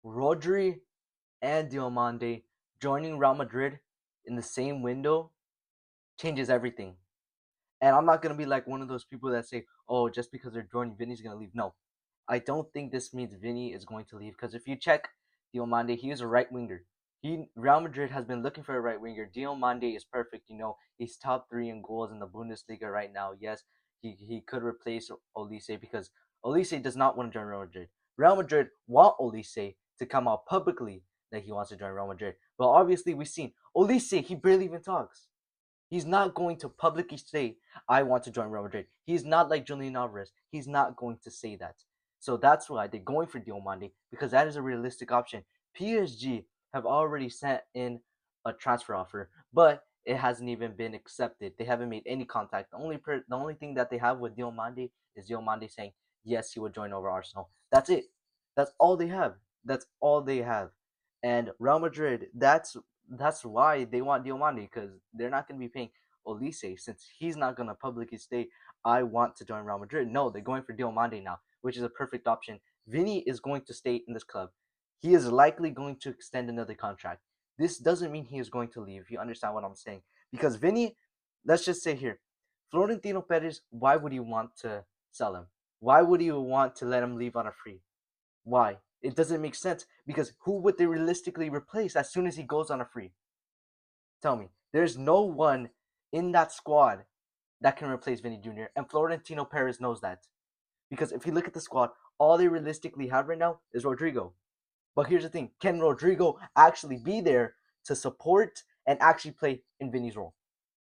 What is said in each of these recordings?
Rodri and diomande joining Real Madrid in the same window changes everything. And I'm not gonna be like one of those people that say, "Oh, just because they're joining, Vinny's gonna leave." No, I don't think this means Vinny is going to leave because if you check Diomande, he is a right winger. Real Madrid has been looking for a right winger. Diomande is perfect. He's top three in goals in the Bundesliga right now. Yes, he could replace Olise because Olise does not want to join Real Madrid. Real Madrid want Olise to come out publicly that he wants to join Real Madrid. But obviously, we've seen Olise. He barely even talks. He's not going to publicly say, I want to join Real Madrid. He's not like Julian Alvarez. He's not going to say that. So that's why they're going for Diomande because that is a realistic option. PSG have already sent in a transfer offer, but it hasn't even been accepted. They haven't made any contact. The only thing that they have with Diomande is Diomande saying yes, he would join over Arsenal. That's it. That's all they have. That's all they have. And Real Madrid, that's why they want Diomande because they're not going to be paying Olise since he's not going to publicly state I want to join Real Madrid. No, they're going for Diomande now, which is a perfect option. Vinny is going to stay in this club. He is likely going to extend another contract. This doesn't mean he is going to leave. You understand what I'm saying? Because Vinny, let's just say here, Florentino Perez, why would you want to sell him? Why would you want to let him leave on a free? Why? It doesn't make sense because who would they realistically replace as soon as he goes on a free? Tell me. There's no one in that squad that can replace Vinny Jr. And Florentino Perez knows that. Because if you look at the squad, all they realistically have right now is Rodrigo. But here's the thing, can Rodrigo actually be there to support and actually play in Vinny's role?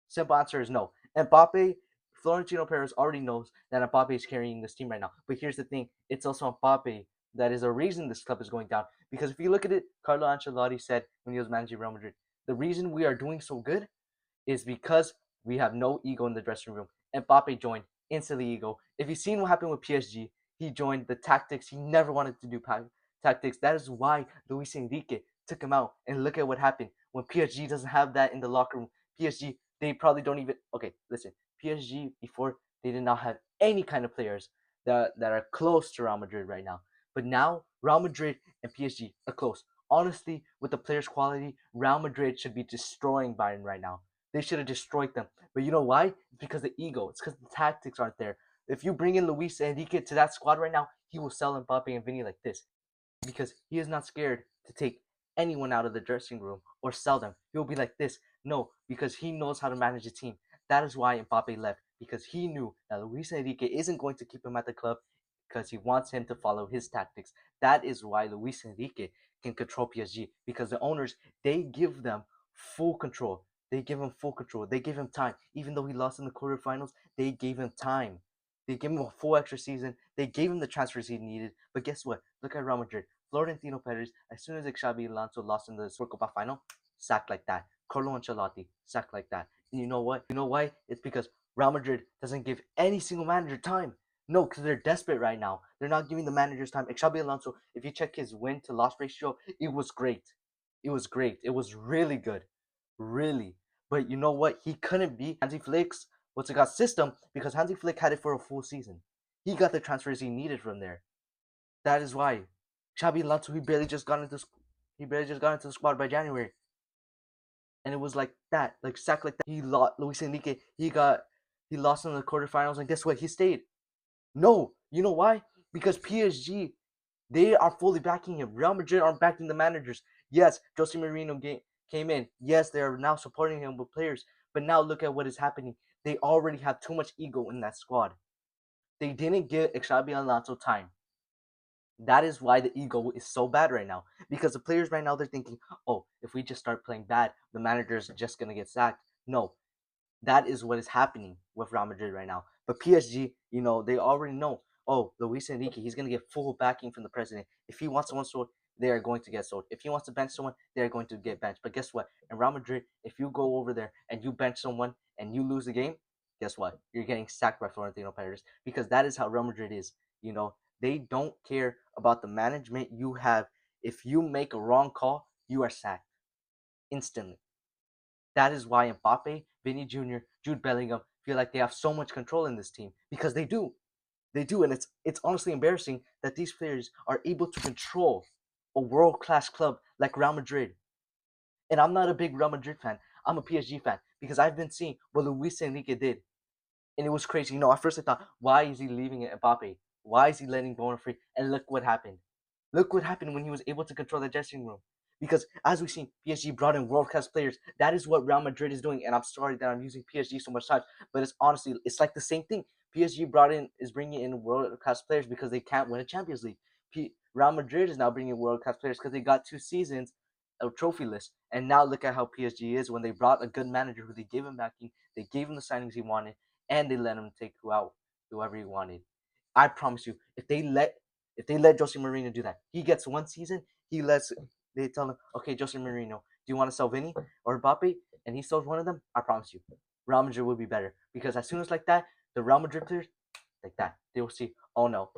Simple answer is no. Mbappe, Florentino Perez already knows that Mbappe is carrying this team right now. But here's the thing, it's also Mbappe that is a reason this club is going down. Because if you look at it, Carlo Ancelotti said when he was managing Real Madrid, the reason we are doing so good is because we have no ego in the dressing room. Mbappe joined instantly ego. If you've seen what happened with PSG, he joined the tactics. He never wanted to do tactics. That is why Luis Enrique took him out. And look at what happened when PSG doesn't have that in the locker room. PSG, they probably don't even. Okay, listen. PSG before they did not have any kind of players that are close to Real Madrid right now. But now Real Madrid and PSG are close. Honestly, with the players' quality, Real Madrid should be destroying Bayern right now. They should have destroyed them. But you know why? It's because of the ego. It's because the tactics aren't there. If you bring in Luis Enrique to that squad right now, he will sell Mbappe and Vinny like this because he is not scared to take anyone out of the dressing room or sell them. He'll be like this. No, because he knows how to manage a team. That is why Mbappe left because he knew that Luis Enrique isn't going to keep him at the club because he wants him to follow his tactics. That is why Luis Enrique can control PSG because the owners they give them full control. They give him full control. They give him time. Even though he lost in the quarterfinals, they gave him time. They gave him a full extra season. They gave him the transfers he needed. But guess what? Look at Real Madrid. Florentino Perez, as soon as Xabi Alonso lost in the Super Copa final, sacked like that. Carlo Ancelotti, sacked like that. And you know what? You know why? It's because Real Madrid doesn't give any single manager time. No, because they're desperate right now. They're not giving the managers time. Xabi Alonso, if you check his win to loss ratio, it was great. It was great. It was really good. Really. But you know what? He couldn't be Hansi Flick's what's it got system because Hansi Flick had it for a full season. He got the transfers he needed from there. That is why. Xabi Alonso, he barely just got into the squad by January. And it was like that, like sack like that. He lost Luis Enrique, he lost in the quarterfinals, and guess what? He stayed. No, you know why? Because PSG, they are fully backing him. Real Madrid aren't backing the managers. Yes, Jose Mourinho came in. Yes, they are now supporting him with players. But now look at what is happening. They already have too much ego in that squad. They didn't give Xabi Alonso time. That is why the ego is so bad right now. Because the players right now, they're thinking, oh, if we just start playing bad, the manager is just going to get sacked. No, that is what is happening with Real Madrid right now. But PSG, they already know, oh, Luis Enrique, he's going to get full backing from the president. If he wants someone sold, they are going to get sold. If he wants to bench someone, they are going to get benched. But guess what? In Real Madrid, if you go over there and you bench someone and you lose the game, guess what? You're getting sacked by Florentino Perez because that is how Real Madrid is. They don't care about the management you have. If you make a wrong call, you are sacked instantly. That is why Mbappe, Vinny Jr., Jude Bellingham feel like they have so much control in this team because they do. They do, and it's honestly embarrassing that these players are able to control a world class club like Real Madrid. And I'm not a big Real Madrid fan. I'm a PSG fan because I've been seeing what Luis Enrique did, and it was crazy. At first I thought, why is he leaving it Mbappe? Why is he letting go on free? And look what happened. Look what happened when he was able to control the dressing room. Because as we've seen, PSG brought in world class players. That is what Real Madrid is doing. And I'm sorry that I'm using PSG so much time, but it's honestly, it's like the same thing. PSG is bringing in world class players because they can't win a Champions League. Real Madrid is now bringing world class players because they got 2 seasons of trophyless. And now look at how PSG is when they brought a good manager who they gave him backing, they gave him the signings he wanted, and they let him take whoever he wanted. I promise you, if they let Jose Mourinho do that, he gets 1 season. They tell him, okay, Jose Mourinho, do you want to sell Vinny or Mbappe? And he sells one of them. I promise you, Real Madrid will be better because as soon as like that, the Real Madrid players like that, they will see. Oh no,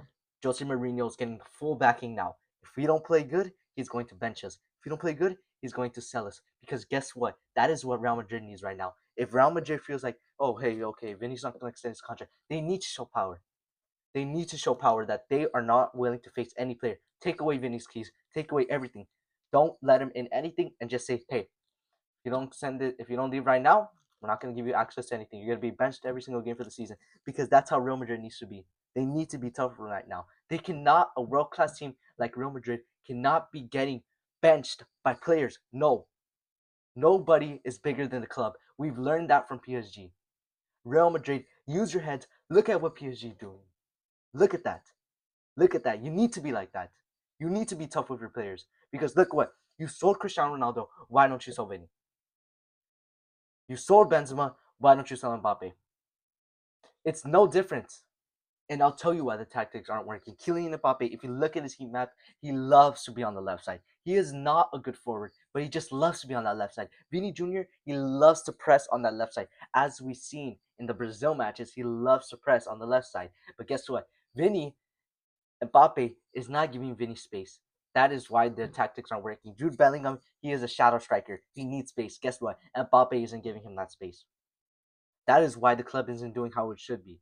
Jose Mourinho is getting full backing now. If we don't play good, he's going to bench us. If we don't play good, he's going to sell us. Because guess what? That is what Real Madrid needs right now. If Real Madrid feels like, oh hey, okay, Vinny's not going to extend his contract, they need to show power. They need to show power that they are not willing to face any player. Take away Vinny's keys. Take away everything. Don't let him in anything and just say, hey, if you don't leave right now, we're not going to give you access to anything. You're going to be benched every single game for the season because that's how Real Madrid needs to be. They need to be tougher right now. They cannot, a world class team like Real Madrid cannot be getting benched by players. No, nobody is bigger than the club. We've learned that from PSG. Real Madrid, use your heads. Look at what PSG is doing. Look at that. Look at that. You need to be like that. You need to be tough with your players because look what you sold Cristiano Ronaldo. Why don't you sell Vinny? You sold Benzema. Why don't you sell Mbappe? It's no difference. And I'll tell you why the tactics aren't working. Kylian Mbappe, if you look at his heat map, he loves to be on the left side. He is not a good forward, but he just loves to be on that left side. Vinny Jr., he loves to press on that left side. As we've seen in the Brazil matches, he loves to press on the left side. But guess what? Mbappe is not giving Vinny space. That is why the tactics aren't working. Jude Bellingham, he is a shadow striker. He needs space. Guess what? Mbappe isn't giving him that space. That is why the club isn't doing how it should be.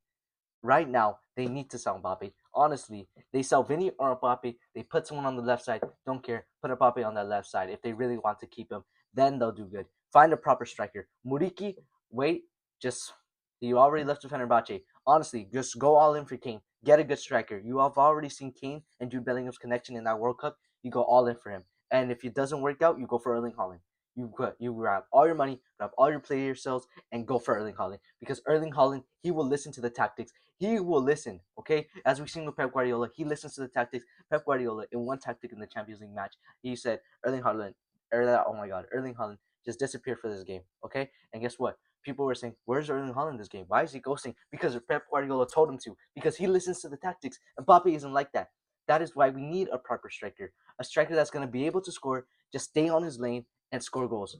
Right now, they need to sell Mbappe. Honestly, they sell Vinny or Mbappe. They put someone on the left side. Don't care. Put Mbappe on that left side. If they really want to keep him, then they'll do good. Find a proper striker. Muriki, wait, just you already left with Fenerbahce. Honestly, just go all in for Kane. Get a good striker. You have already seen Kane and Jude Bellingham's connection in that World Cup. You go all in for him. And if it doesn't work out, you go for Erling Haaland. You grab all your money, grab all your player sales, and go for Erling Haaland because Erling Haaland he will listen to the tactics. He will listen. Okay, as we've seen with Pep Guardiola, he listens to the tactics. Pep Guardiola in one tactic in the Champions League match, he said oh my God, Erling Haaland just disappeared for this game. Okay, and guess what? People were saying, "Where's Erling Haaland this game? Why is he ghosting?" Because Pep Guardiola told him to. Because he listens to the tactics. And Mbappe isn't like that. That is why we need a proper striker, a striker that's going to be able to score, just stay on his lane and score goals.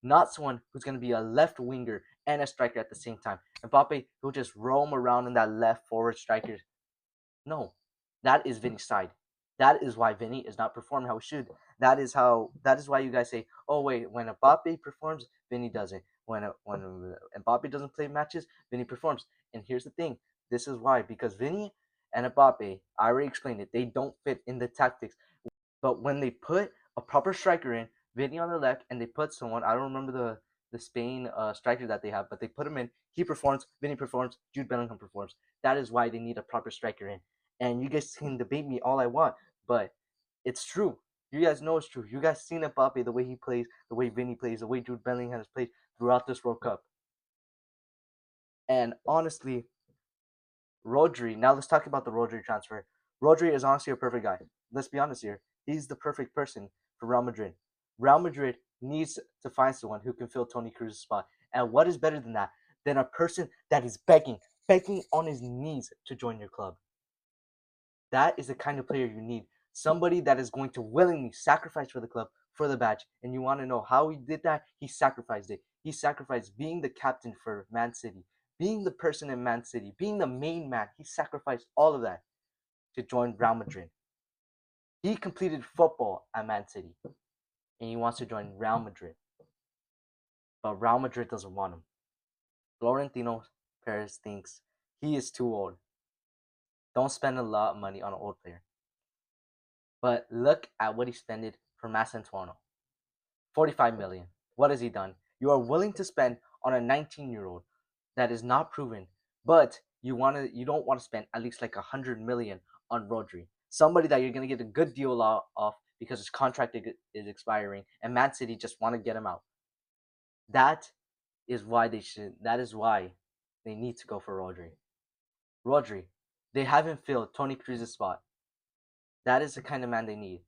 Not someone who's going to be a left winger and a striker at the same time. Mbappe will just roam around in that left forward striker. No, that is Vinny's side. That is why Vinny is not performing how he should. That is why you guys say, oh wait, when Mbappe performs, Vinny doesn't. When Mbappe doesn't play matches, Vinny performs. And here's the thing. This is why because Vinny and Mbappe, I already explained it, they don't fit in the tactics. But when they put a proper striker in, Vinny on the left, and they put someone, I don't remember the Spain striker that they have, but they put him in. He performs. Vinny performs. Jude Bellingham performs. That is why they need a proper striker in. And you guys can debate me all I want, but it's true. You guys know it's true. You guys seen Mbappe, the way he plays, the way Vinny plays, the way Jude Bellingham has played throughout this World Cup. And honestly, Rodri. Now let's talk about the Rodri transfer. Rodri is honestly a perfect guy. Let's be honest here. He's the perfect person for Real Madrid. Real Madrid needs to find someone who can fill Toni Kroos's spot. And what is better than that? Than a person that is begging on his knees to join your club. That is the kind of player you need. Somebody that is going to willingly sacrifice for the club, for the badge. And you want to know how he did that? He sacrificed it. He sacrificed being the captain for Man City, being the person in Man City, being the main man. He sacrificed all of that to join Real Madrid. He completed football at Man City, and he wants to join Real Madrid. But Real Madrid doesn't want him. Florentino Perez thinks he is too old. Don't spend a lot of money on an old player. But look at what he spent for Mass Antuono. 45 million. What has he done? You are willing to spend on a 19-year-old that is not proven, but you don't want to spend at least like 100 million on Rodri. Somebody that you're gonna get a good deal off because his contract is expiring, and Man City just want to get him out. That is why they should. That is why they need to go for Rodri. Rodri, they haven't filled Toni Kroos's spot. That is the kind of man they need.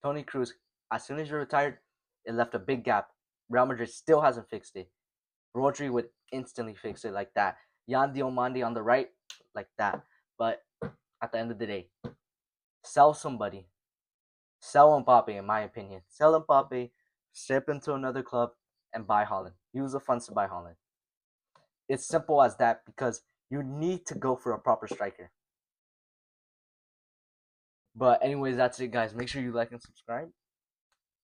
Toni Kroos, as soon as you're retired, it left a big gap. Real Madrid still hasn't fixed it. Rodri would instantly fix it like that. Yan Diomande on the right, like that. But at the end of the day, sell somebody. Sell Mbappe, in my opinion. Sell Mbappe, step into another club, and buy Holland. Use the funds to buy Holland. It's simple as that because you need to go for a proper striker. But anyways, that's it, guys. Make sure you like and subscribe.